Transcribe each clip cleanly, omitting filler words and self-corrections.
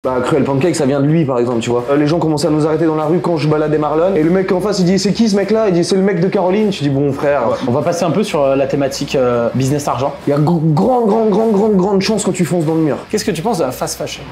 Bah, Cruel Pancake, ça vient de lui par exemple, tu vois. Les gens commençaient à nous arrêter dans la rue quand je baladais Marlon. Et le mec en face, il dit c'est qui ce mec là? Il dit c'est le mec de Caroline. Tu dis bon frère. Ouais. On va passer un peu sur la thématique business argent. Il y a grande chance quand tu fonces dans le mur. Qu'est-ce que tu penses de la fast fashion?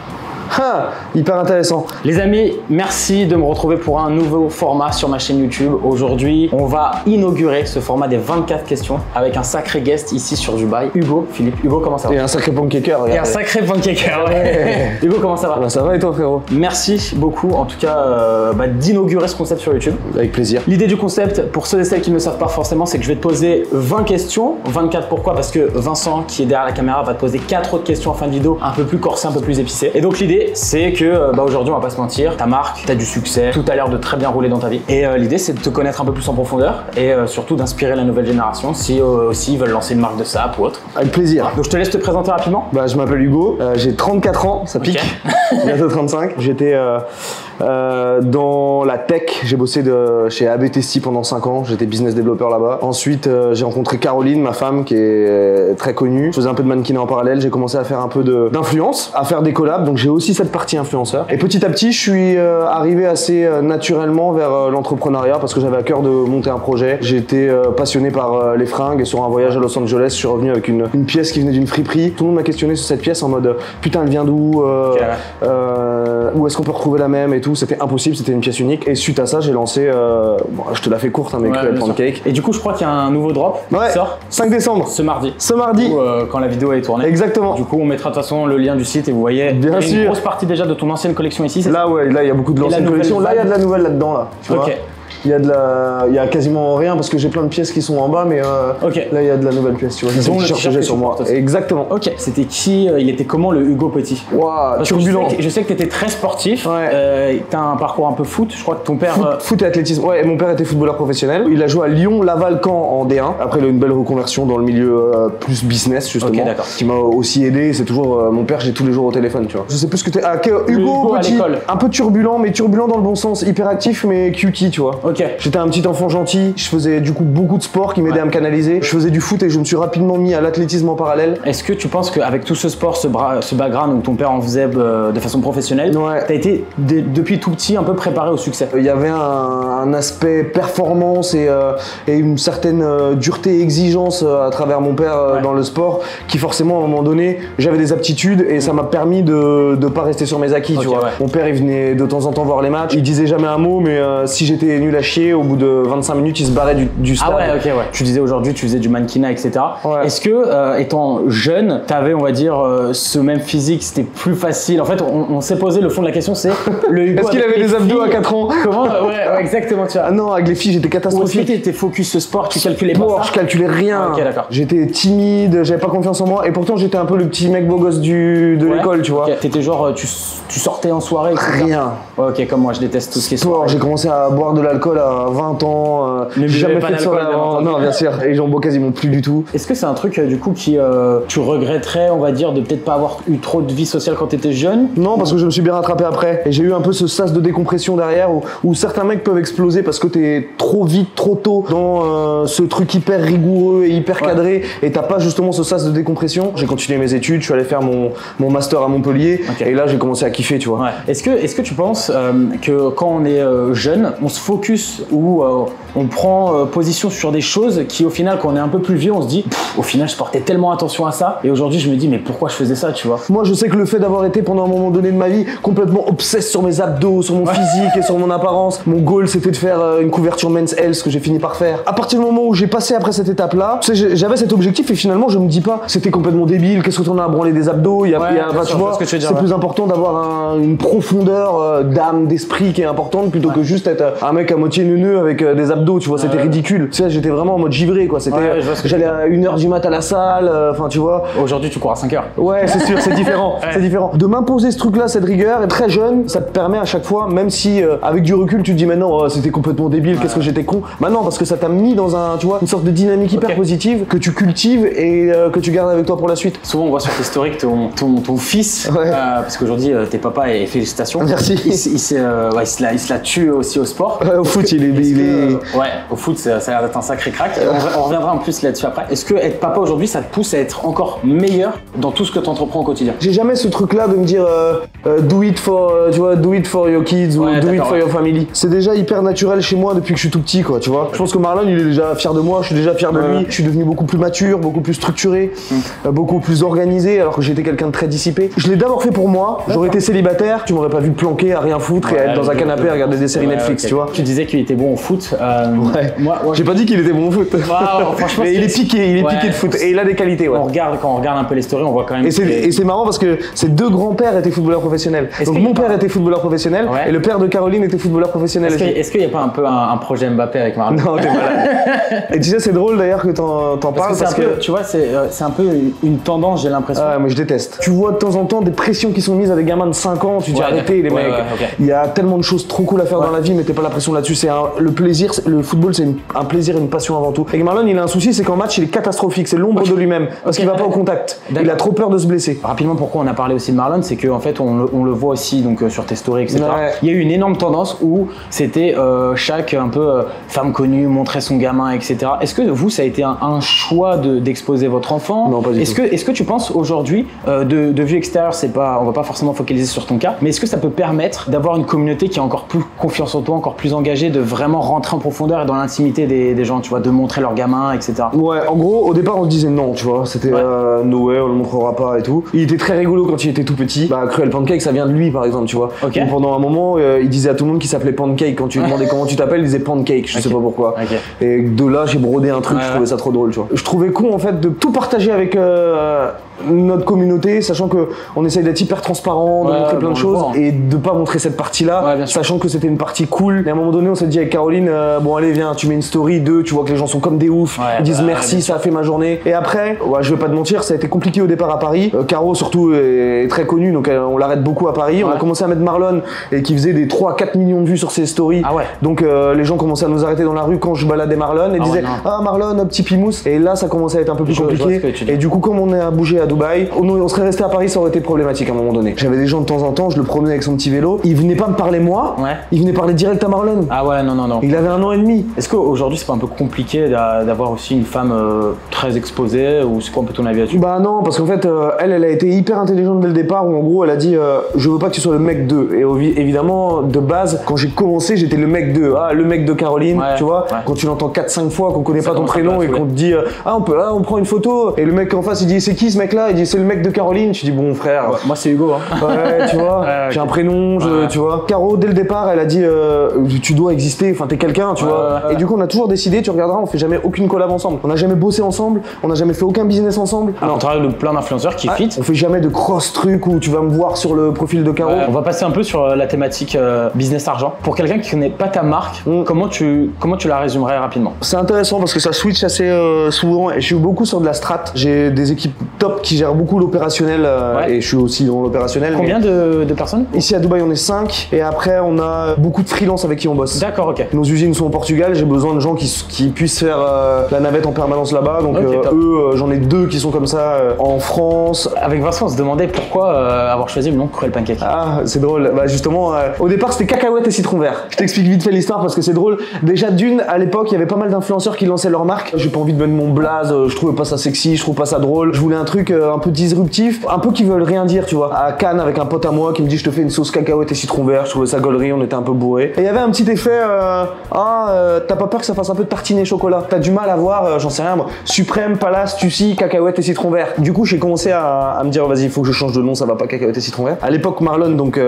Ah, hyper intéressant. Les amis, merci de me retrouver pour un nouveau format sur ma chaîne YouTube. Aujourd'hui, on va inaugurer ce format des 24 questions avec un sacré guest ici sur Dubaï, Hugo. Philippe, Hugo, comment ça va? Et un sacré pancaker. Et un sacré pancaker, ouais. Hugo, comment ça va? Bah, ça va et toi frérot? Merci beaucoup en tout cas d'inaugurer ce concept sur YouTube. Avec plaisir. L'idée du concept, pour ceux et celles qui ne le savent pas forcément, c'est que je vais te poser 20 questions. 24 pourquoi? Parce que Vincent, qui est derrière la caméra, va te poser 4 autres questions en fin de vidéo, un peu plus corsées, un peu plus épicées. Et donc l'idée, c'est que aujourd'hui, on va pas se mentir, ta marque, tu as du succès, tout a l'air de très bien rouler dans ta vie. Et l'idée, c'est de te connaître un peu plus en profondeur et surtout d'inspirer la nouvelle génération si aussi ils veulent lancer une marque de sap ou autre. Avec plaisir. Donc je te laisse te présenter rapidement. Bah, je m'appelle Hugo, j'ai 34 ans, ça pique. Okay. Bientôt 35. J'étais dans la tech, j'ai bossé chez ABTSI pendant 5 ans, j'étais business développeur là-bas. Ensuite, j'ai rencontré Caroline, ma femme, qui est très connue. Je faisais un peu de mannequinat en parallèle, j'ai commencé à faire un peu d'influence, à faire des collabs, donc j'ai aussi cette partie influenceur. Et petit à petit, je suis arrivé assez naturellement vers l'entrepreneuriat parce que j'avais à cœur de monter un projet. J'étais passionné par les fringues et sur un voyage à Los Angeles, je suis revenu avec une pièce qui venait d'une friperie. Tout le monde m'a questionné sur cette pièce en mode putain, elle vient d'où? Où est-ce qu'on peut retrouver la même et tout? C'était impossible, c'était une pièce unique. Et suite à ça, j'ai lancé, bon, je te la fais courte, hein, mais Cruel Pancake. Et du coup, je crois qu'il y a un nouveau drop qui sort 5 décembre. ce mardi. Ce mardi. Où, quand la vidéo est tournée. Exactement. Du coup, on mettra de toute façon le lien du site et vous voyez. Bien sûr. Une grosse partie déjà de ton ancienne collection ici. Là, ouais, là, il y a beaucoup de l'ancienne collection. Là, il y a de la nouvelle là-dedans, là. Tu vois. Il y a quasiment rien parce que j'ai plein de pièces qui sont en bas, mais là il y a de la nouvelle pièce, tu vois. C'est le t-shirt que j'ai sur moi. Exactement. Ok. C'était qui? Il était comment le Hugo Petit? Waouh, turbulent. Je sais que tu étais très sportif. Ouais. Tu as un parcours un peu foot. Je crois que ton père. Foot et athlétisme. Ouais, mon père était footballeur professionnel. Il a joué à Lyon, Laval, Caen en D1. Après, il a eu une belle reconversion dans le milieu plus business, justement. Ok, d'accord. Qui m'a aussi aidé. C'est toujours mon père, j'ai tous les jours au téléphone, tu vois. Je sais plus ce que t'es. Ah, Hugo Petit. Un peu turbulent, mais turbulent dans le bon sens. Hyperactif, mais cutie, tu vois. Ok. J'étais un petit enfant gentil, je faisais du coup beaucoup de sport qui m'aidait à me canaliser. Je faisais du foot et je me suis rapidement mis à l'athlétisme en parallèle. Est-ce que tu penses qu'avec tout ce sport, ce background où ton père en faisait de façon professionnelle, t'as été depuis tout petit un peu préparé au succès? Il y avait un aspect performance et une certaine dureté et exigence à travers mon père dans le sport qui forcément à un moment donné, j'avais des aptitudes et ça m'a permis de pas rester sur mes acquis, tu vois. Ouais. Mon père il venait de temps en temps voir les matchs, il disait jamais un mot mais si j'étais nul à chier, au bout de 25 minutes, il se barrait du stade. Ah ouais, ok, ouais. Tu disais aujourd'hui, tu faisais du mannequinat, etc. Ouais. Est-ce que, étant jeune, t'avais, on va dire, ce même physique, c'était plus facile? En fait, on s'est posé le fond de la question, c'est le Hugo. Est-ce qu'il avait des abdos à 4 ans? Comment? Ouais, exactement, tu vois. Ah non, avec les filles, j'étais catastrophique. Ou t'étais focus ce sport, tu calculais pas ça? Je calculais rien. Ok, d'accord. J'étais timide, j'avais pas confiance en moi, et pourtant j'étais un peu le petit mec beau gosse de l'école, tu vois. Okay. T'étais genre, tu sortais en soirée, etc. Rien. Ouais, ok, comme moi, je déteste tout ce qui est sport. J'ai commencé à boire de l'alcool à 20 ans. J'ai jamais fait de soirée avant. Non, bien sûr. Et j'en bois quasiment plus du tout. Est-ce que c'est un truc du coup qui tu regretterais, on va dire, de peut-être pas avoir eu trop de vie sociale quand t'étais jeune? Non, parce que je me suis bien rattrapé après. Et j'ai eu un peu ce sas de décompression derrière où certains mecs peuvent exploser parce que t'es trop vite, trop tôt dans ce truc hyper rigoureux et hyper cadré et t'as pas justement ce sas de décompression. J'ai continué mes études, je suis allé faire mon master à Montpellier et là j'ai commencé à kiffer, tu vois. Ouais. Est-ce que tu penses que quand on est jeune, on se focus ou on prend position sur des choses qui au final quand on est un peu plus vieux on se dit au final je portais tellement attention à ça et aujourd'hui je me dis mais pourquoi je faisais ça, tu vois? Moi je sais que le fait d'avoir été pendant un moment donné de ma vie complètement obsesse sur mes abdos, sur mon physique et sur mon apparence, mon goal c'était de faire une couverture Men's Health que j'ai fini par faire. À partir du moment où j'ai passé après cette étape là, tu sais, j'avais cet objectif et finalement je me dis pas c'était complètement débile, qu'est-ce que t'en as à branler des abdos, tu vois, c'est plus important d'avoir une profondeur d'âme, d'esprit qui est importante plutôt que juste être un mec à moitié neuneux avec des abdos, tu vois, c'était ridicule. Tu sais, j'étais vraiment en mode givré, quoi. C'était, j'allais à 1h du mat à la salle, enfin, tu vois. Aujourd'hui, tu cours à 5h. Ouais, c'est sûr, c'est différent. C'est différent. De m'imposer ce truc-là, cette rigueur, et très jeune, ça te permet à chaque fois, même si avec du recul, tu te dis maintenant, c'était complètement débile, qu'est-ce que j'étais con. Maintenant, parce que ça t'a mis dans une sorte de dynamique hyper positive que tu cultives et que tu gardes avec toi pour la suite. Souvent, on voit sur tes stories que ton fils, parce qu'aujourd'hui, t'es papa et félicitations. Merci. Il se la tue aussi au sport. foot, Ouais, au foot, ça a l'air d'être un sacré crack. On reviendra en plus là-dessus après. Est-ce que être papa aujourd'hui, ça te pousse à être encore meilleur dans tout ce que tu entreprends au quotidien? J'ai jamais ce truc-là de me dire do it for, tu vois, do it for your kids ou do it for your family. C'est déjà hyper naturel chez moi depuis que je suis tout petit, quoi, tu vois. Je pense que Marlon, il est déjà fier de moi, je suis déjà fier de lui. Je suis devenu beaucoup plus mature, beaucoup plus structuré, beaucoup plus organisé, alors que j'étais quelqu'un de très dissipé. Je l'ai d'abord fait pour moi. J'aurais été célibataire, tu m'aurais pas vu planquer à rien foutre et à être dans un canapé à regarder des séries Netflix, tu vois. Tu disais qu'il était bon au foot. Moi, j'ai pas dit qu'il était bon au foot. Franchement, mais il est piqué de foot et il a des qualités. Quand on regarde un peu les stories, on voit quand même. Et c'est marrant parce que ses deux grands-pères étaient footballeurs professionnels. Donc mon père était footballeur professionnel et le père de Caroline était footballeur professionnel. Est-ce qu'il n'y a pas un peu un projet Mbappé avec Marlon? Non, t'es malade. Et tu sais, c'est drôle d'ailleurs que t'en parles parce que tu vois, c'est un peu une tendance, j'ai l'impression. Ah, mais je déteste. Tu vois de temps en temps des pressions qui sont mises à des gamins de 5 ans, tu dis arrêtez les mecs. Il y a tellement de choses trop cool à faire dans la vie, mettez pas la pression là-dessus. C'est le plaisir, le football, c'est un plaisir et une passion avant tout. Et Marlon, il a un souci, c'est qu'en match, il est catastrophique, c'est l'ombre de lui-même parce qu'il va pas au contact. Il a trop peur de se blesser. Rapidement, pourquoi on a parlé aussi de Marlon, c'est qu'en fait, on le voit aussi donc sur tes stories, etc. Il y a eu une énorme tendance où c'était chaque un peu femme connue montrait son gamin, etc. Est-ce que vous, ça a été un choix d'exposer votre enfant? Non, pas du tout. Est-ce que tu penses aujourd'hui, de vue extérieure, on va pas forcément focaliser sur ton cas, mais est-ce que ça peut permettre d'avoir une communauté qui a encore plus confiance en toi, encore plus engagée, de vraiment rentrer en profondeur et dans l'intimité des gens, tu vois, de montrer leur gamin, etc. Ouais, en gros, au départ, on se disait non, tu vois, c'était no way, on le montrera pas et tout. Il était très rigolo quand il était tout petit. Bah, Cruel Pancake, ça vient de lui, par exemple, tu vois. Donc, pendant un moment, il disait à tout le monde qu'il s'appelait Pancake. Quand tu lui demandais comment tu t'appelles, il disait Pancake, je sais pas pourquoi. Et de là, j'ai brodé un truc, je trouvais ça trop drôle, tu vois. Je trouvais con, en fait, de tout partager avec notre communauté, sachant que on essaye d'être hyper transparent, de montrer plein de choses et de pas montrer cette partie-là, sachant que c'était une partie cool. Et à un moment donné, on s'est dit avec Caroline, bon allez viens, tu mets une story, tu vois que les gens sont comme des oufs, ils disent merci, ça a fait ma journée. Et après, je vais pas te mentir, ça a été compliqué au départ à Paris. Caro surtout est très connue, donc on l'arrête beaucoup à Paris. On a commencé à mettre Marlon et qui faisait des 3-4 millions de vues sur ses stories. Donc les gens commençaient à nous arrêter dans la rue quand je baladais Marlon et disaient ah Marlon, petit pimousse. Et là, ça commençait à être un peu plus compliqué. Et du coup, comme on est à bouger à Dubaï, on serait resté à Paris, ça aurait été problématique à un moment donné. J'avais des gens de temps en temps, je le promenais avec son petit vélo. Il venait pas me parler moi, il venait parler direct à Marlon. Ah ouais, non. Il avait 1 an et demi. Est-ce qu'aujourd'hui, c'est pas un peu compliqué d'avoir aussi une femme très exposée ou c'est quoi un peu ton avis là-dessus? Bah non, parce qu'en fait, elle a été hyper intelligente dès le départ où en gros, elle a dit je veux pas que tu sois le mec d'eux. Et évidemment, de base, quand j'ai commencé, j'étais le mec d'eux. Ah, le mec de Caroline, tu vois. Quand tu l'entends 4-5 fois, qu'on connaît pas ton prénom et qu'on te dit on prend une photo. Et le mec en face, il dit c'est qui ce mec là? Il dit c'est le mec de Caroline. Tu dis bon frère. Moi c'est Hugo. Ouais, tu vois. J'ai un prénom, tu vois. Caro, dès le départ, elle a dit tu dois exister, enfin t'es quelqu'un, tu vois. Et du coup, on a toujours décidé, tu regarderas, on fait jamais aucune collab ensemble. On n'a jamais bossé ensemble, on n'a jamais fait aucun business ensemble. On travaille de plein d'influenceurs qui fit. On fait jamais de cross trucs où tu vas me voir sur le profil de Caro. On va passer un peu sur la thématique business argent. Pour quelqu'un qui connaît pas ta marque, comment tu la résumerais rapidement? C'est intéressant parce que ça switch assez souvent et je suis beaucoup sur de la strat. J'ai des équipes top qui gèrent beaucoup l'opérationnel et je suis aussi dans l'opérationnel. Combien de personnes? Ici à Dubaï on est 5 et après on a beaucoup de freelance avec qui on bosse. D'accord, ok. Nos usines sont au Portugal, j'ai besoin de gens qui puissent faire la navette en permanence là-bas. Donc j'en ai 2 qui sont comme ça en France. Avec Vincent on se demandait pourquoi avoir choisi le nom Cruel Pancake. Ah c'est drôle, bah justement au départ c'était cacahuètes et citron vert. Je t'explique vite fait l'histoire parce que c'est drôle. Déjà d'une, à l'époque il y avait pas mal d'influenceurs qui lançaient leur marque. J'ai pas envie de mettre mon blaze, je trouvais pas ça sexy, je trouve pas ça drôle. Je voulais un truc un peu disruptif, un peu qui veulent rien dire, tu vois. À Cannes avec un pote à moi qui me dit je te fais une sauce cacahuète et citron vert, je trouvais ça gaulerie, on était un peu bourrés. Et il y avait un petit effet t'as pas peur que ça fasse un peu tartiné chocolat? T'as du mal à voir, j'en sais rien moi, Suprême, Palace, Tussi, cacahuète et citron vert. Du coup j'ai commencé à me dire vas-y il faut que je change de nom, ça va pas cacahuète et citron vert. À l'époque Marlon donc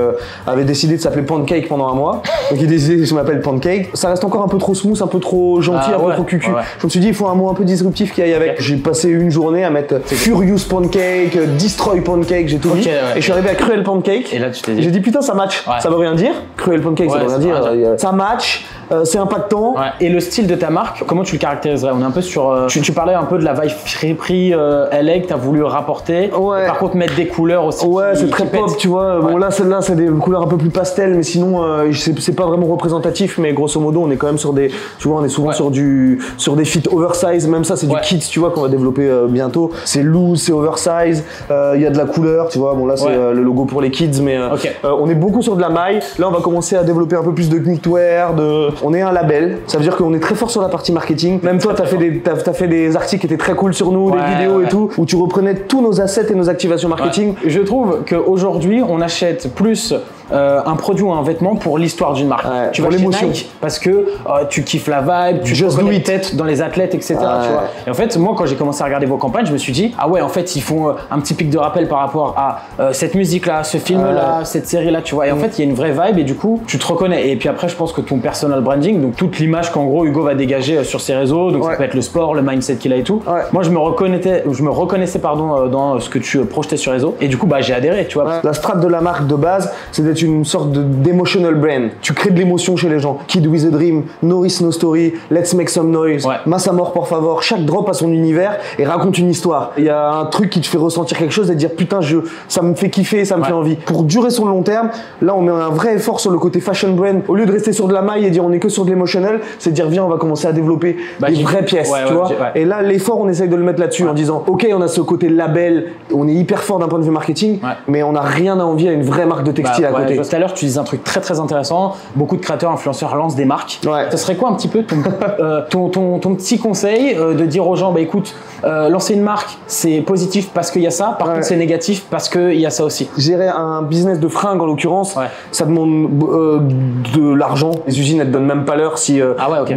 avait décidé de s'appeler Pancake pendant un mois. Donc il disait je m'appelle Pancake. Ça reste encore un peu trop smooth, un peu trop gentil, un peu trop cucu. Je me suis dit il faut un mot un peu disruptif qui aille avec. J'ai passé une journée à mettre Furious Pancake, Destroy Pancake, j'ai tout mis. Et je suis arrivé à Cruel Pancake. Et là tu t'es dit, j'ai dit putain ça match, ça veut rien dire. Cruel Pancake ça veut rien dire. Ça match. C'est impactant. Et le style de ta marque, comment tu le caractériserais? On est un peu sur. Tu parlais un peu de la vibe friperie LA que tu as voulu rapporter. Et par contre, mettre des couleurs aussi. Ouais, c'est très pop, tu vois. Bon, là, celle-là, c'est des couleurs un peu plus pastel, mais sinon, c'est pas vraiment représentatif. Mais grosso modo, on est quand même sur des. Tu vois, on est souvent sur des fits oversize. Même ça, c'est du kids, tu vois, qu'on va développer bientôt. C'est loose, c'est oversize. Il y a de la couleur, tu vois. Bon, là, c'est le logo pour les kids, mais on est beaucoup sur de la maille. Là, on va commencer à développer un peu plus de knitwear, On est un label, ça veut dire qu'on est très fort sur la partie marketing. Même toi, t'as fait des articles qui étaient très cool sur nous, des vidéos et tout, où tu reprenais tous nos assets et nos activations marketing. Je trouve qu'aujourd'hui, on achète plus un produit ou un vêtement pour l'histoire d'une marque. Tu vas chez Nike parce que tu kiffes la vibe, tu te reconnais peut-être dans les athlètes, etc. Tu vois. Et en fait, moi, quand j'ai commencé à regarder vos campagnes, je me suis dit, ah ouais, en fait, ils font un petit pic de rappel par rapport à cette musique-là, ce film-là, cette série-là, tu vois. Et en fait, il y a une vraie vibe et du coup, tu te reconnais. Et puis après, je pense que ton personal branding, donc toute l'image qu'en gros Hugo va dégager sur ses réseaux, donc ça peut être le sport, le mindset qu'il a et tout. Moi, je me reconnaissais dans ce que tu projetais sur réseau. Et du coup, bah, j'ai adhéré, tu vois. La strat de la marque de base, c'est d'être une sorte d'emotional brand. Tu crées de l'émotion chez les gens. Kid with a Dream, Norris No Story, Let's Make Some Noise, Massamor por favor. Chaque drop a son univers et raconte une histoire. Il y a un truc qui te fait ressentir quelque chose et dire putain, ça me fait kiffer, ça me fait envie. Pour durer sur le long terme, là on met un vrai effort sur le côté fashion brand. Au lieu de rester sur de la maille et dire on est que sur de l'émotionnel, c'est de dire viens, on va commencer à développer des vraies pièces, tu vois. Et là l'effort on essaye de le mettre là-dessus en disant ok, on a ce côté label, on est hyper fort d'un point de vue marketing, mais on n'a rien à envier à une vraie marque de textile à côté. Tout à l'heure tu disais un truc très très intéressant, beaucoup de créateurs influenceurs lancent des marques. Ce serait quoi un petit peu ton petit conseil de dire aux gens bah écoute, lancer une marque c'est positif parce qu'il y a ça, par contre c'est négatif parce qu'il y a ça aussi. Gérer un business de fringues en l'occurrence, ça demande de l'argent. Les usines elles te donnent même pas l'heure si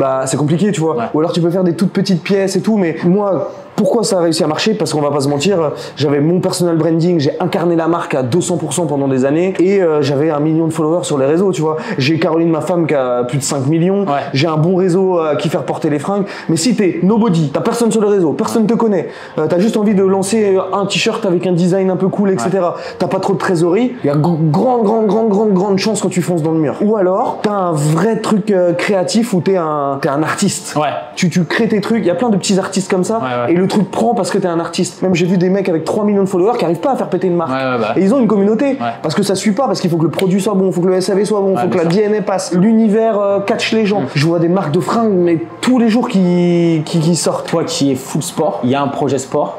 bah c'est compliqué, tu vois. Ou alors tu peux faire des toutes petites pièces et tout, mais moi pourquoi ça a réussi à marcher? Parce qu'on va pas se mentir, j'avais mon personal branding, j'ai incarné la marque à 200% pendant des années et j'avais 1 million de followers sur les réseaux, tu vois. J'ai Caroline, ma femme, qui a plus de 5 millions, j'ai un bon réseau à qui faire porter les fringues. Mais si t'es nobody, t'as personne sur le réseau, personne te connaît, t'as juste envie de lancer un t-shirt avec un design un peu cool, etc. T'as pas trop de trésorerie, il y a grande chance quand tu fonces dans le mur. Ou alors, t'as un vrai truc créatif où t'es un artiste. Tu crées tes trucs, il y a plein de petits artistes comme ça. Et le truc prend parce que t'es un artiste. Même j'ai vu des mecs avec 3 millions de followers qui arrivent pas à faire péter une marque. Et ils ont une communauté. Parce que ça suit pas, parce qu'il faut que le produit soit bon, il faut que le SAV soit bon, il faut que la DNA passe. L'univers catch les gens. Je vois des marques de fringues, mais tous les jours qui sortent. Toi qui es full sport, il y a un projet sport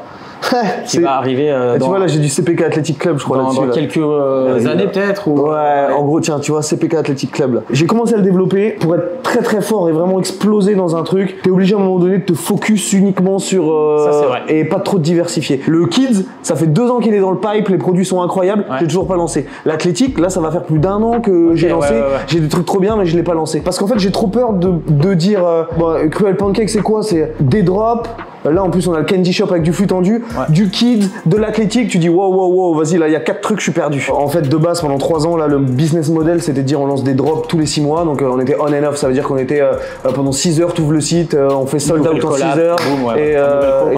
qui va arriver tu vois là j'ai du CPK Athletic Club je crois dans quelques années peut-être ou... en gros tiens tu vois CPK Athletic Club là. J'ai commencé à le développer pour être très très fort et vraiment exploser dans un truc. T'es obligé à un moment donné de te focus uniquement sur ça, c'est vrai. Et pas trop te diversifier. Le Kids ça fait 2 ans qu'il est dans le pipe, les produits sont incroyables, j'ai toujours pas lancé. L'athlétique là ça va faire plus d'1 an que j'ai lancé, j'ai des trucs trop bien mais je l'ai pas lancé parce qu'en fait j'ai trop peur de dire Cruel Pancake c'est quoi, c'est des drops. Là en plus on a le candy shop avec du flux tendu, du kid, de l'athlétique, tu dis wow, vas-y là il y a 4 trucs, je suis perdu. En fait de base pendant 3 ans là le business model c'était de dire on lance des drops tous les 6 mois, donc on était on and off, ça veut dire qu'on était pendant 6 heures tu ouvres le site, on fait sold out en 6 heures et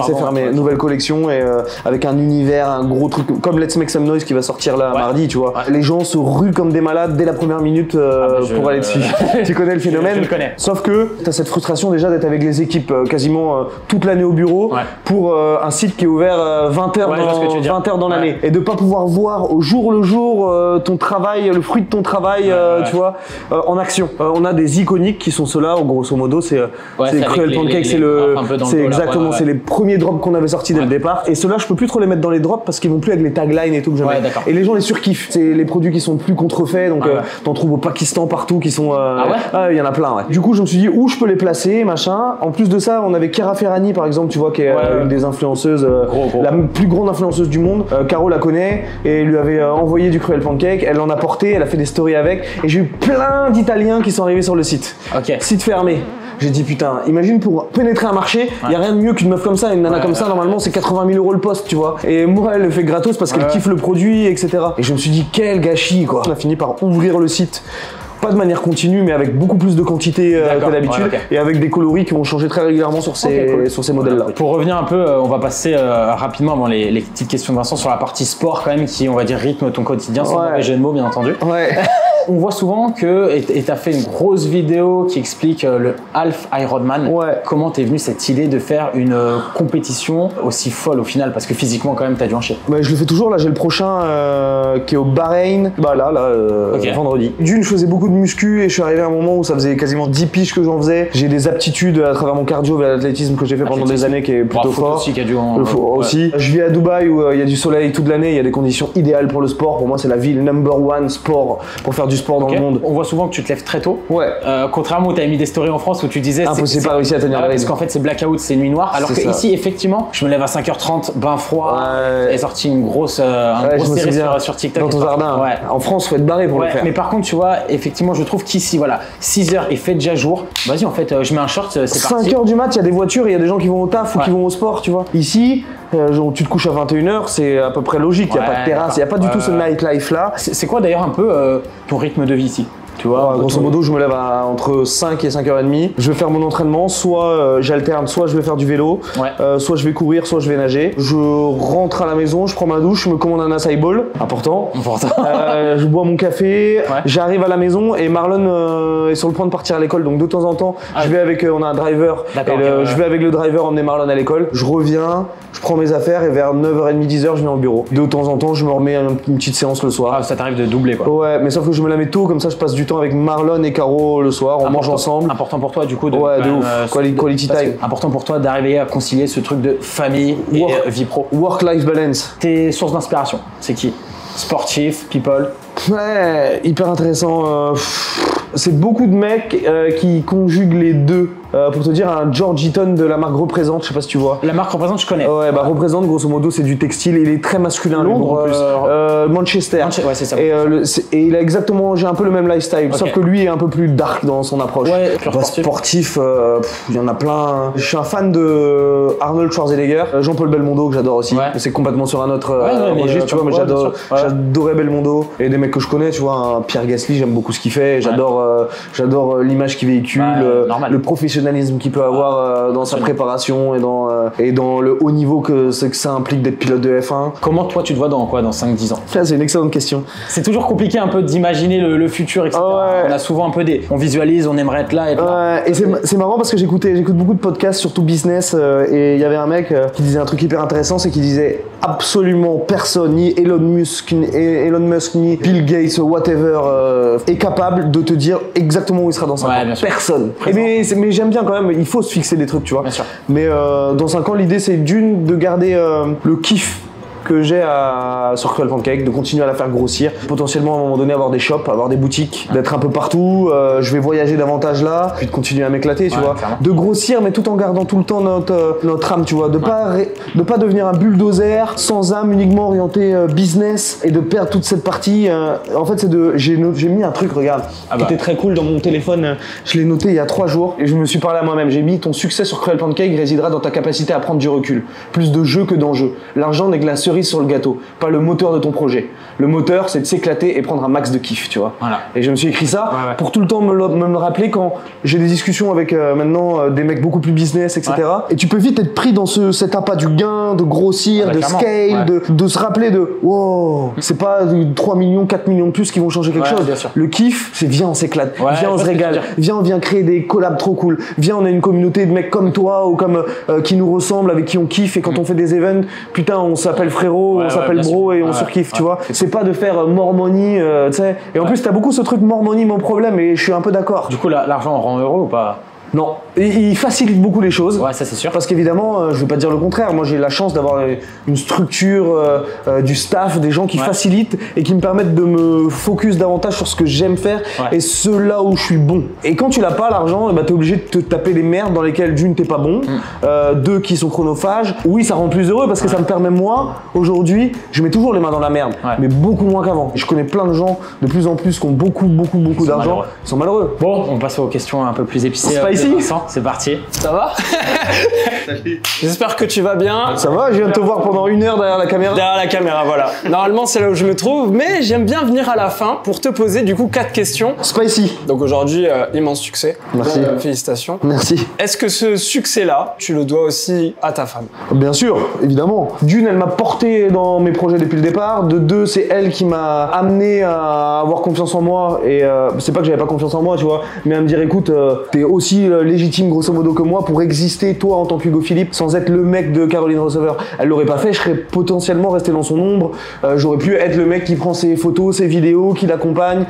c'est fermé, nouvelle collection et avec un univers, un gros truc comme Let's Make Some Noise qui va sortir là mardi tu vois. Les gens se ruent comme des malades dès la première minute pour aller dessus. Tu connais le phénomène? Je le connais. Sauf que t'as cette frustration déjà d'être avec les équipes quasiment toute l'année au bureau pour un site qui est ouvert 20 heures dans l'année et de pas pouvoir voir au jour le jour ton travail, le fruit de ton travail tu vois en action. On a des iconiques qui sont ceux-là, grosso modo c'est Cruel Pancake, c'est exactement c'est les premiers drops qu'on avait sortis dès le départ et ceux-là je peux plus trop les mettre dans les drops parce qu'ils vont plus avec les taglines et tout que je mets. Et les gens les surkiffent, c'est les produits qui sont plus contrefaits donc t'en trouves au Pakistan partout qui sont il y en a plein Du coup je me suis dit où je peux les placer machin. En plus de ça on avait Chiara Ferragni par exemple tu vois qui est une des influenceuses, la plus grande influenceuse du monde. Caro la connaît et lui avait envoyé du Cruel Pancake, elle en a porté, elle a fait des stories avec et j'ai eu plein d'Italiens qui sont arrivés sur le site. Site fermé. J'ai dit putain, imagine pour pénétrer un marché, il y a rien de mieux qu'une meuf comme ça, une nana comme ça, normalement c'est 80 000 € le poste, tu vois. Et moi elle le fait gratos parce qu'elle kiffe le produit, etc. Et je me suis dit quel gâchis quoi. On a fini par ouvrir le site. Pas de manière continue, mais avec beaucoup plus de quantité que d'habitude et avec des coloris qui vont changer très régulièrement sur ces modèles-là. Pour revenir un peu, on va passer rapidement avant les petites questions de Vincent sur la partie sport quand même qui, on va dire, rythme ton quotidien, sans mauvais jeu de mots bien entendu. On voit souvent que, et tu as fait une grosse vidéo qui explique le Half Ironman. Comment t'es venu cette idée de faire une compétition aussi folle au final? Parce que physiquement quand même t'as dû en chier. Je le fais toujours, là j'ai le prochain qui est au Bahreïn, vendredi. D'une, je faisais beaucoup de muscu et je suis arrivé à un moment où ça faisait quasiment 10 piges que j'en faisais. J'ai des aptitudes à travers mon cardio vers l'athlétisme que j'ai fait pendant des années qui est plutôt fort. Aussi, qui a dû aussi. Je vis à Dubaï où il y a du soleil toute l'année, il y a des conditions idéales pour le sport. Pour moi c'est la ville number one sport pour faire du du sport dans le monde. On voit souvent que tu te lèves très tôt. Ouais. Contrairement où tu avais mis des stories en France où tu disais impossible, pas réussi à tenir le parce rythme. qu'en fait c'est blackout, c'est nuit noire. Alors que ici effectivement, je me lève à 5h30, bain froid, et sorti une grosse série sur TikTok. Dans ton jardin. Ouais. En France, faut être barré pour le faire. Mais par contre, tu vois, effectivement, je trouve qu'ici, voilà, 6h, il fait déjà jour. Vas-y, en fait, je mets un short, c'est parti. 5h du mat, il y a des voitures, il y a des gens qui vont au taf ou qui vont au sport, tu vois. Ici, tu te couches à 21h, c'est à peu près logique. Il n'y a pas de terrasse, il n'y a pas du tout ce nightlife là. C'est quoi d'ailleurs un peu ton rythme de vie ici? Tu vois, grosso modo, je me lève entre 5 et 5h30. Je vais faire mon entraînement, soit j'alterne, soit je vais faire du vélo, soit je vais courir, soit je vais nager. Je rentre à la maison, je prends ma douche, je me commande un acai bowl, important. Je bois mon café, j'arrive à la maison et Marlon est sur le point de partir à l'école. Donc de temps en temps, je vais avec, on a un driver, je vais avec le driver emmener Marlon à l'école. Je reviens, je prends mes affaires et vers 9h30, 10h, je viens au bureau. De temps en temps, je me remets une petite séance le soir. Ça t'arrive de doubler quoi. Ouais, mais sauf que je me la mets tôt, comme ça je passe du temps avec Marlon et Caro le soir, on mange ensemble. Important pour toi du coup de ouf. Quality time. Important pour toi d'arriver à concilier ce truc de famille et vie pro. Work-life balance. Tes sources d'inspiration, c'est qui? Sportif, people? Ouais, hyper intéressant. C'est beaucoup de mecs qui conjuguent les deux. Pour te dire, un George Eaton de la marque Représente, je sais pas si tu vois. La marque Représente, je connais. Ouais, bah Représente, grosso modo, c'est du textile et il est très masculin. Londres, Manchester. Ouais, c'est ça. Et il a exactement, j'ai un peu le même lifestyle, sauf que lui est un peu plus dark dans son approche. Ouais, sportif, il y en a plein. Je suis un fan de Arnold Schwarzenegger, Jean-Paul Belmondo que j'adore aussi. C'est complètement sur un autre registre, tu vois, mais j'adorais Belmondo et des mecs que je connais, tu vois, Pierre Gasly, j'aime beaucoup ce qu'il fait. J'adore l'image qu'il véhicule, le professionnalisme qu'il peut avoir dans sa préparation et dans le haut niveau que ça implique d'être pilote de F1. Comment toi tu te vois dans 5-10 ans? Ça, c'est une excellente question. C'est toujours compliqué un peu d'imaginer le futur, etc. On a souvent un peu on visualise, on aimerait être là. Et c'est marrant parce que j'écoute beaucoup de podcasts, surtout business, et il y avait un mec qui disait un truc hyper intéressant, c'est qu'il disait absolument personne, ni Elon Musk, ni Bill Gates, whatever, est capable de te dire exactement où il sera dans 5 ans. Personne. Mais j'aime bien quand même, il faut se fixer des trucs, tu vois. Bien sûr. Mais dans 5 ans, l'idée c'est de garder le kiff que j'ai sur Cruel Pancake, de continuer à la faire grossir, potentiellement à un moment donné avoir des shops, avoir des boutiques, d'être un peu partout, je vais voyager davantage là, puis de continuer à m'éclater, tu vois, clairement. De grossir mais tout en gardant tout le temps notre âme, tu vois, de pas devenir un bulldozer sans âme, uniquement orienté business et de perdre toute cette partie. En fait, j'ai mis un truc, regarde, qui était très cool dans mon téléphone, je l'ai noté il y a 3 jours et je me suis parlé à moi-même. J'ai mis: ton succès sur Cruel Pancake résidera dans ta capacité à prendre du recul, plus de jeu que d'enjeu. L'argent n'est que la cerise sur le gâteau, pas le moteur de ton projet. Le moteur, c'est de s'éclater et prendre un max de kiff, tu vois. Voilà. Et je me suis écrit ça pour tout le temps me le rappeler quand j'ai des discussions avec maintenant des mecs beaucoup plus business, etc. Et tu peux vite être pris dans cet appât du gain, de grossir, de scale, de se rappeler de wow, c'est pas 3 millions, 4 millions de plus qui vont changer quelque chose. Le kiff, c'est viens, on s'éclate, viens, on se régale, viens, on vient créer des collabs trop cool, viens, on a une communauté de mecs comme toi ou comme qui nous ressemblent, avec qui on kiffe, et quand on fait des events, putain, on s'appelle frérot, on s'appelle bro et on surkiffe, tu vois. C'est pas de faire more money, tu sais. Et en plus, t'as beaucoup ce truc more money, mon problème, et je suis un peu d'accord. Du coup, l'argent rend heureux ou pas? Non, il facilite beaucoup les choses. Ouais, ça c'est sûr. Parce qu'évidemment, je vais pas dire le contraire. Moi, j'ai la chance d'avoir une structure, du staff, des gens qui facilitent et qui me permettent de me focus davantage sur ce que j'aime faire et ce là où je suis bon. Et quand tu l'as pas, l'argent, bah, t'es obligé de te taper les merdes dans lesquelles d'une t'es pas bon, deux qui sont chronophages. Oui, ça rend plus heureux parce que ça me permet, moi, aujourd'hui, je mets toujours les mains dans la merde, mais beaucoup moins qu'avant. Je connais plein de gens de plus en plus qui ont beaucoup d'argent. Ils sont malheureux. Bon, on passe aux questions un peu plus épicées. C'est parti. Ça va? Salut. J'espère que tu vas bien. Ça va, je viens de te voir pendant 1 heure derrière la caméra. Derrière la caméra, voilà. Normalement, c'est là où je me trouve, mais j'aime bien venir à la fin pour te poser du coup 4 questions. Spicy. Donc aujourd'hui, immense succès. Merci. Félicitations. Merci. Est-ce que ce succès-là, tu le dois aussi à ta femme? Bien sûr, évidemment. D'une, elle m'a porté dans mes projets depuis le départ. De deux, c'est elle qui m'a amené à avoir confiance en moi. Et c'est pas que j'avais pas confiance en moi, tu vois, mais à me dire, écoute, t'es aussi aussi légitime grosso modo que moi pour exister toi en tant qu'Hugo Philippe sans être le mec de Caroline Receveur. Elle l'aurait pas fait, je serais potentiellement resté dans son ombre. J'aurais pu être le mec qui prend ses photos, ses vidéos, qui l'accompagne,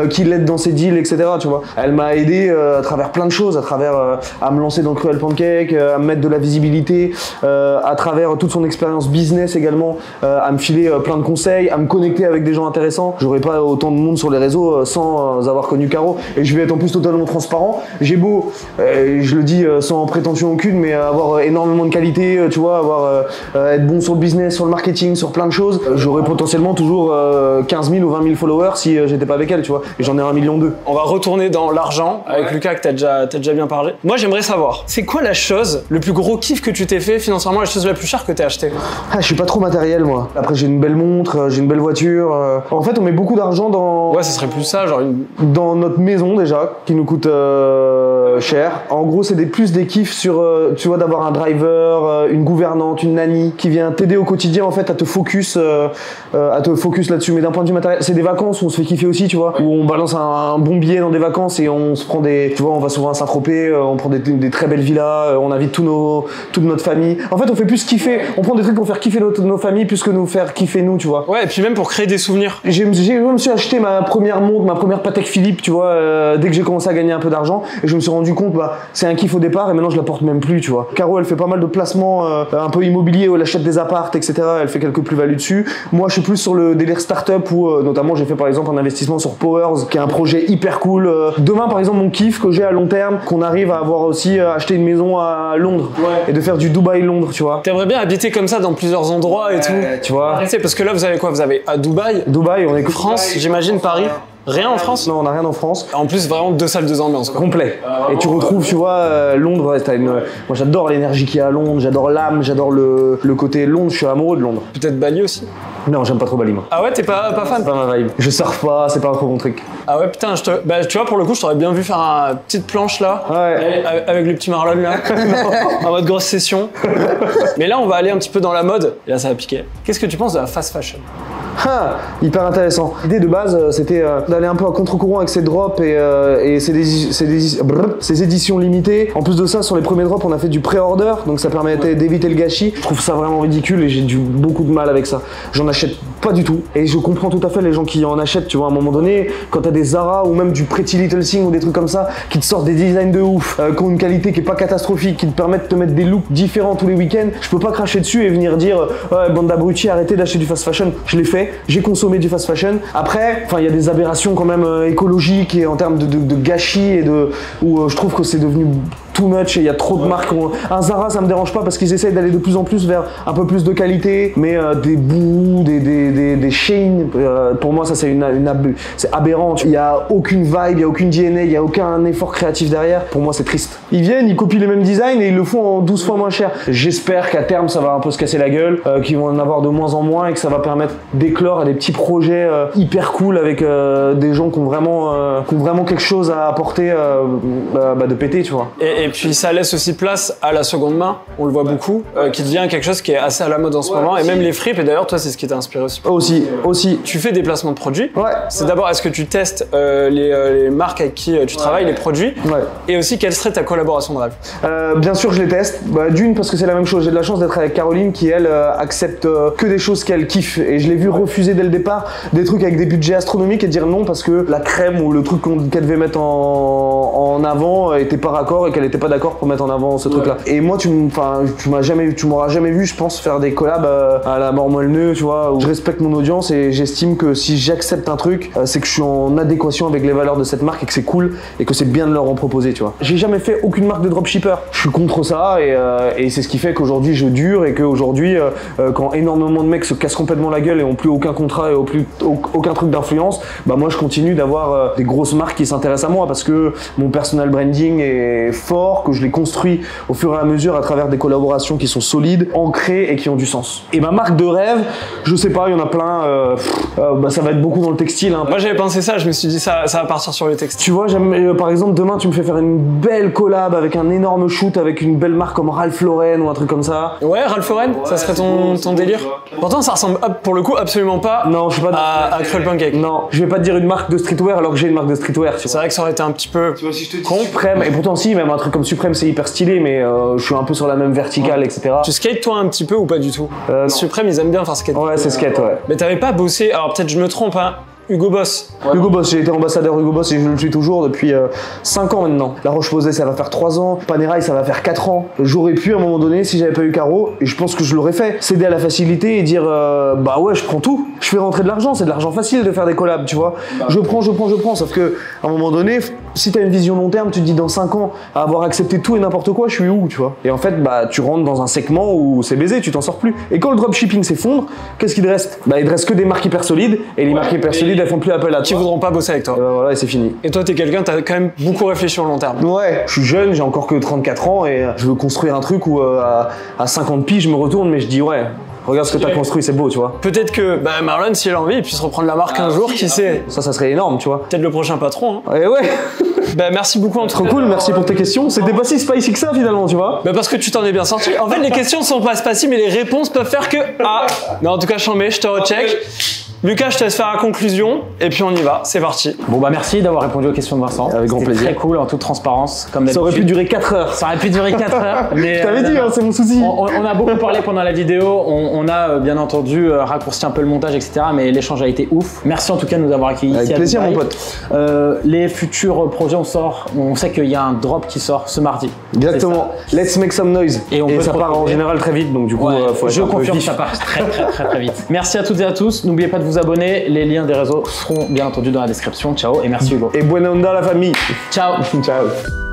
qui l'aide dans ses deals, etc. Tu vois. Elle m'a aidé à travers plein de choses, à travers à me lancer dans Cruel Pancake, à me mettre de la visibilité, à travers toute son expérience business également, à me filer plein de conseils, à me connecter avec des gens intéressants. J'aurais pas autant de monde sur les réseaux sans avoir connu Caro. Et je vais être en plus totalement transparent. J'ai beau, je le dis sans prétention aucune, mais avoir énormément de qualité, tu vois, être bon sur le business, sur le marketing, sur plein de choses. J'aurais potentiellement toujours 15 000 ou 20 000 followers si j'étais pas avec elle, tu vois. Et j'en ai 1,2 million. On va retourner dans l'argent avec Lucas que t'as déjà bien parlé. Moi j'aimerais savoir, c'est quoi la chose, le plus gros kiff que tu t'es fait financièrement, la chose la plus chère que t'as acheté? Je suis pas trop matériel moi. Après j'ai une belle montre, j'ai une belle voiture. En fait on met beaucoup d'argent dans... Ouais, ça serait plus ça, genre dans notre maison déjà, qui nous coûte cher. En gros c'est plus des kiffs sur, tu vois, d'avoir un driver, une gouvernante, une nanny qui vient t'aider au quotidien en fait à te focus là-dessus. Mais d'un point de vue matériel, c'est des vacances où on se fait kiffer aussi, tu vois, où on balance un bon billet dans des vacances et on se prend des, tu vois, on va souvent à Saint-Tropez, on prend des très belles villas, on invite toute notre famille. En fait on fait plus kiffer, on prend des trucs pour faire kiffer nos familles plus que nous faire kiffer nous, tu vois. Ouais, et puis même pour créer des souvenirs. Je me suis acheté ma première montre, ma première Patek Philippe, tu vois, dès que j'ai commencé à gagner un peu d'argent, et je me suis rendu compte, c'est un kiff au départ et maintenant je la porte même plus, tu vois. Caro elle fait pas mal de placements un peu immobiliers où elle achète des apparts, etc. Elle fait quelques plus-values dessus. Moi je suis plus sur le délire start-up où notamment j'ai fait par exemple un investissement sur Powers qui est un projet hyper cool. Demain par exemple mon kiff que j'ai à long terme, qu'on arrive à avoir aussi acheté une maison à Londres, ouais, et de faire du Dubaï-Londres, tu vois. T'aimerais bien habiter comme ça dans plusieurs endroits et tout, tu vois. Parce que là vous avez quoi? Vous avez à Dubaï, on est France, j'imagine, Paris. Rien en France? Non, on n'a rien en France. En plus, vraiment 2 salles, 2 ambiances, quoi. Complet. Et tu retrouves, tu vois, Londres, moi j'adore l'énergie qu'il y a à Londres, j'adore l'âme, j'adore le côté Londres, je suis amoureux de Londres. Peut-être Bali aussi? Non, j'aime pas trop Bali, moi. Ah ouais, t'es pas fan? C'est pas ma vibe. Je surfe pas, c'est pas trop mon truc. Ah ouais, putain, tu vois, pour le coup, je t'aurais bien vu faire une petite planche là, ouais, avec le petit Marlon là, en mode grosse session. Mais là, on va aller un petit peu dans la mode, et là, ça va piquer. Qu'est-ce que tu penses de la fast fashion? Hyper intéressant. L'idée de base, c'était d'aller un peu à contre-courant avec ces drops et ces éditions limitées. En plus de ça, sur les premiers drops, on a fait du pré-order, donc ça permettait d'éviter le gâchis. Je trouve ça vraiment ridicule et j'ai beaucoup de mal avec ça. J'en achète pas du tout. Et je comprends tout à fait les gens qui en achètent, tu vois, à un moment donné, quand t'as des Zara ou même du Pretty Little Thing ou des trucs comme ça, qui te sortent des designs de ouf, qui ont une qualité qui est pas catastrophique, qui te permettent de te mettre des looks différents tous les week-ends, je peux pas cracher dessus et venir dire ouais, bande d'abrutis, arrêtez d'acheter du fast fashion. Je l'ai fait. J'ai consommé du fast fashion. Après, il y a des aberrations quand même écologiques et en termes de gâchis et où je trouve que c'est devenu too much et il y a trop de marques. Un Zara, ça me dérange pas parce qu'ils essayent d'aller de plus en plus vers un peu plus de qualité, mais des Boo, des Shein, pour moi ça c'est c'est aberrant. Il y a aucune vibe, il y a aucune DNA, il y a aucun effort créatif derrière. Pour moi c'est triste. Ils viennent, ils copient les mêmes designs et ils le font en 12 fois moins cher. J'espère qu'à terme ça va un peu se casser la gueule, qu'ils vont en avoir de moins en moins et que ça va permettre d'éclore à des petits projets hyper cool avec des gens qui ont vraiment quelque chose à apporter de péter, tu vois. Et puis ça laisse aussi place à la seconde main, on le voit beaucoup, qui devient quelque chose qui est assez à la mode en ce moment, et même les fripes, et d'ailleurs toi c'est ce qui t'a inspiré aussi. Aussi. Tu fais des placements de produits. Ouais. C'est d'abord, est-ce que tu testes les marques avec qui tu travailles, les produits, ouais, et aussi quelle serait ta collaboration de rêve? Bien sûr je les teste, d'une parce que c'est la même chose, j'ai de la chance d'être avec Caroline qui elle accepte que des choses qu'elle kiffe, et je l'ai vu refuser dès le départ des trucs avec des budgets astronomiques et dire non parce que la crème ou le truc qu'elle devait mettre en avant était pas raccord et qu'elle était pas d'accord pour mettre en avant ce truc là. Et moi tu m'auras jamais vu je pense faire des collabs à la mort moelle-neu, tu vois, où je respecte mon audience et j'estime que si j'accepte un truc c'est que je suis en adéquation avec les valeurs de cette marque et que c'est cool et que c'est bien de leur en proposer, tu vois. J'ai jamais fait aucune marque de dropshipper, je suis contre ça et c'est ce qui fait qu'aujourd'hui je dure et qu'aujourd'hui quand énormément de mecs se cassent complètement la gueule et ont plus aucun contrat et aucun truc d'influence, moi je continue d'avoir des grosses marques qui s'intéressent à moi parce que mon personal branding est fort, que je l'ai construit au fur et à mesure à travers des collaborations qui sont solides, ancrées et qui ont du sens. Et ma marque de rêve, je sais pas, il y en a plein, ça va être beaucoup dans le textile. Hein. Moi j'avais pensé ça, je me suis dit ça va partir sur le textile. Tu vois, par exemple demain tu me fais faire une belle collab avec un énorme shoot avec une belle marque comme Ralph Lauren ou un truc comme ça. Ouais, Ralph Lauren, ça serait ton délire. Pourtant ça ressemble pour le coup absolument pas, non, je suis pas à Cruel Pancake. Non, je vais pas te dire une marque de streetwear alors que j'ai une marque de streetwear. C'est vrai que ça aurait été un petit peu con. Et pourtant si, même un truc truc comme Supreme, c'est hyper stylé, mais je suis un peu sur la même verticale, etc. Tu skates toi un petit peu ou pas du tout? Non. Supreme, ils aiment bien faire skate. Ouais, c'est skate, ouais. Mais t'avais pas bossé, alors peut-être je me trompe, hein, Hugo Boss. Hugo Boss, j'ai été ambassadeur Hugo Boss et je le suis toujours depuis 5 ans maintenant. La Roche-Posay, ça va faire 3 ans. Panerai, ça va faire 4 ans. J'aurais pu à un moment donné, si j'avais pas eu Caro, et je pense que je l'aurais fait, céder à la facilité et dire bah ouais, je prends tout. Je fais rentrer de l'argent, c'est de l'argent facile de faire des collabs, tu vois. Je prends. Sauf que à un moment donné, si t'as une vision long terme, tu te dis dans 5 ans, à avoir accepté tout et n'importe quoi, je suis où, tu vois. Et en fait, bah tu rentres dans un segment où c'est baisé, tu t'en sors plus. Et quand le dropshipping s'effondre, qu'est-ce qu'il te reste? Bah il te reste que des marques hyper solides, et les marques hyper solides, elles font plus appel à toi. Voudront pas bosser avec toi. Et bah voilà, et c'est fini. Et toi, t'es quelqu'un, t'as quand même beaucoup réfléchi au long terme. Ouais, je suis jeune, j'ai encore que 34 ans et je veux construire un truc où à 50 piges, je me retourne, mais je dis ouais, regarde ce que t'as construit, c'est beau, tu vois. Peut-être que Marlon, s'il a envie, il puisse reprendre la marque un jour, qui sait. Ça serait énorme, tu vois. Peut-être le prochain patron. Hein. Et ouais. Merci beaucoup en tout cas. Trop cool, merci pour tes questions. C'était pas si spicy que ça finalement, tu vois. Parce que tu t'en es bien sorti. En fait, les questions sont pas spicy, mais les réponses peuvent faire que ah. Non, en tout cas, chambé, je te recheck. Lucas, je te laisse faire la conclusion et puis on y va, c'est parti. Bon merci d'avoir répondu aux questions de Vincent. Avec grand plaisir. Très cool, en toute transparence, comme d'habitude. Ça aurait pu durer 4 heures. Ça aurait pu durer 4 heures. Mais je t'avais dit, hein, c'est mon souci. On a beaucoup parlé pendant la vidéo, on a bien entendu raccourci un peu le montage, etc. Mais l'échange a été ouf. Merci en tout cas de nous avoir accueillis ici. Avec plaisir, mon pote. Les futurs projets, on sait qu'il y a un drop qui sort ce mardi. Exactement. Let's make some noise. Et ça part en général très vite, donc du coup, faut être je un peu confirme, vif. ça part très vite. Merci à toutes et à tous. N'oubliez pas de vous abonner. Les liens des réseaux seront bien entendu dans la description. Ciao et merci Hugo. Et buena onda la famille. Ciao. Ciao.